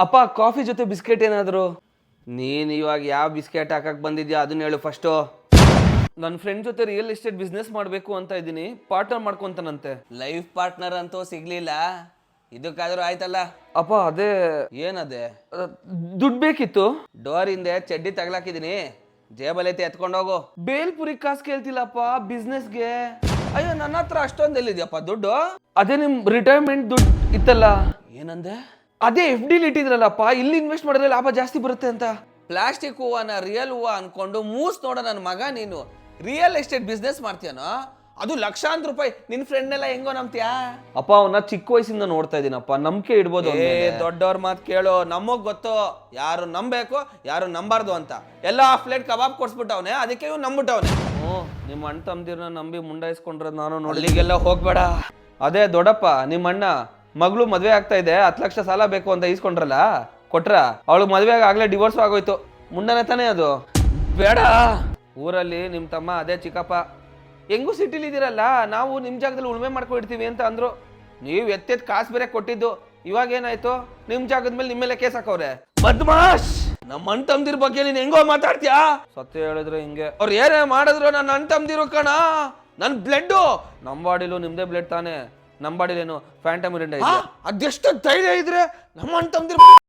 ಅಪ್ಪ ಕಾಫಿ ಜೊತೆ ಬಿಸ್ಕೆಟ್ ಏನಾದ್ರು? ನೀನ್ ಇವಾಗ ಯಾವ ಬಿಸ್ಕೆಟ್ ಹಾಕಕ್ ಬಂದಿದ್ಯಾ ಅದನ್ನ ಹೇಳು ಫಸ್ಟು. ನನ್ನ ಫ್ರೆಂಡ್ ಜೊತೆ ರಿಯಲ್ ಎಸ್ಟೇಟ್ ಬಿಸ್ನೆಸ್ ಮಾಡಬೇಕು ಅಂತ ಇದ್ದೀನಿ, ಪಾರ್ಟ್ನರ್ ಮಾಡ್ಕೊಂತಾನಂತೆ. ಲೈಫ್ ಪಾರ್ಟ್ನರ್ ಅಂತೂ ಸಿಗ್ಲಿಲ್ಲ, ಇದಕ್ಕಾದ್ರೂ ಆಯ್ತಲ್ಲ. ಅಪ್ಪ ಅದೇ ಏನದೆ? ದುಡ್ಡು ಬೇಕಿತ್ತು. ಡೋರ್ ಹಿಂದೆ ಚಡ್ಡಿ ತಗ್ಲಾಕಿದೀನಿ, ಜೇಬಲೈತಿ ಎತ್ಕೊಂಡೋಗು. ಬೇಲ್ಪುರಿ ಕಾಸು ಕೇಳ್ತಿಲ್ಲಪ್ಪ ಬಿಸ್ನೆಸ್ಗೆ. ಅಯ್ಯೋ, ನನ್ನ ಹತ್ರ ಅಷ್ಟೊಂದು ಎಲ್ಲಿದ್ಯಪ್ಪ ದುಡ್ಡು? ಅದೇ ನಿಮ್ ರಿಟೈರ್ಮೆಂಟ್ ದುಡ್ಡು ಇತ್ತಲ್ಲ, ಏನಂದೆ? ಅದೇ FD ಇಟ್ಟಿದ್ರಲ್ಲಪ್ಪ, ಇಲ್ಲಿ ಇನ್ವೆಸ್ಟ್ ಮಾಡಿದ್ರೆ ಲಾಭ ಜಾಸ್ತಿ ಬರುತ್ತೆ ಅಂತ. ಪ್ಲಾಸ್ಟಿಕ್ ಹೂವನ ರಿಯಲ್ ಹೂವ ಅನ್ಕೊಂಡು ಮೂಸ್ ನೋಡ ನನ್ನ ಮಗ. ನೀನು ರಿಯಲ್ ಎಸ್ಟೇಟ್ ಬಿಸ್ನೆಸ್ ಮಾಡ್ತೀಯನೋ, ಅದು ಲಕ್ಷಾಂತರ ರೂಪಾಯಿ. ನಿನ್ ಫ್ರೆಂಡ್ ಎಲ್ಲ ಹೆಂಗೋ ನಂಬ್ತೀಯಾ? ಅಪ್ಪ ಅವನ್ನ ಚಿಕ್ಕ ವಯಸ್ಸಿಂದ ನೋಡ್ತಾ ಇದೀನಪ್ಪ, ನಂಬಿಕೆ ಇಡ್ಬೋದು. ದೊಡ್ಡವ್ರ ಮಾತು ಕೇಳು, ನಮಗ್ ಗೊತ್ತು ಯಾರು ನಂಬೇಕು ಯಾರು ನಂಬಾರ್ದು ಅಂತ. ಎಲ್ಲ ಪ್ಲೇಟ್ ಕಬಾಬ್ ಕೊಡ್ಸ್ಬಿಟ್ಟವನೆ, ಅದಕ್ಕೆ ಇವ್ ನಂಬಿಟ್ಟವನೆ. ನಿಮ್ಮ ಅಣ್ಣ ತಮ್ಮದಿರನ್ನ ನಂಬಿ ಮುಂಡಾಯಿಸ್ಕೊಂಡ್ರೆ ನಾನು ಅಲ್ಲಿಗೆಲ್ಲ ಹೋಗ್ಬೇಡ. ಅದೇ ದೊಡ್ಡಪ್ಪ ನಿಮ್ಮ ಅಣ್ಣ ಮಗಳು ಮದ್ವೆ ಆಗ್ತಾ ಇದೆ, 10 ಲಕ್ಷ ಸಾಲ ಬೇಕು ಅಂತ ಈಸ್ಕೊಂಡ್ರಲ್ಲ, ಕೊಟ್ರ? ಅವಳು ಮದ್ವೆ ಆಗ್ಲೇ ಡಿವೋರ್ಸ್ ಆಗೋಯ್ತು. ಮುಂಡನೆ ತಾನೇ ಅದು. ಬೇಡ. ಊರಲ್ಲಿ ನಿಮ್ ತಮ್ಮ ಅದೇ ಚಿಕ್ಕಪ್ಪ ಹೆಂಗೂ ಸಿಟಿಲಿ ಇದೀರಲ್ಲ, ನಾವು ನಿಮ್ ಜಾಗದಲ್ಲಿ ಉಳ್ಮೆ ಮಾಡ್ಕೊಂಡಿರ್ತೀವಿ ಅಂತ ಅಂದ್ರು. ನೀವು ಎತ್ತೆತ್ ಕಾಸು ಬೇರೆ ಕೊಟ್ಟಿದ್ದು, ಇವಾಗ ಏನಾಯ್ತು? ನಿಮ್ ಜಾಗದ ಮೇಲೆ ನಿಮ್ಮೇಲೆ ಕೇಸ್ ಹಾಕವ್ರೆ. ಬದ್ಮಾಶ್! ನಮ್ಮ ಅಣ್ಣ ತಮ್ದಿರ್ ಬಗ್ಗೆ ನೀನ್ ಹೆಂಗೋ ಮಾತಾಡ್ತೀಯಾ? ಸತ್ಯ ಹೇಳಿದ್ರೆ ಹಿಂಗೆ. ಅವ್ರು ಏನೇ ಮಾಡಿದ್ರು ನನ್ನ ಅಣ್ಣ ತಮ್ದಿರು ಕಣ, ನನ್ ಬ್ಲಡ್. ನಮ್ ಬಾಡಿಲು ನಿಮ್ದೇ ಬ್ಲಡ್ ತಾನೆ, ನಮ್ ಬಾಡಿಲೇನು ಫ್ಯಾಂಟಮ್ ಇರಂಡ? ಅದೆಷ್ಟು ಧೈರ್ಯ ಇದ್ರೆ ನಮ್ಮ ಅಣ್ಣ ತಮ್ದಿರ್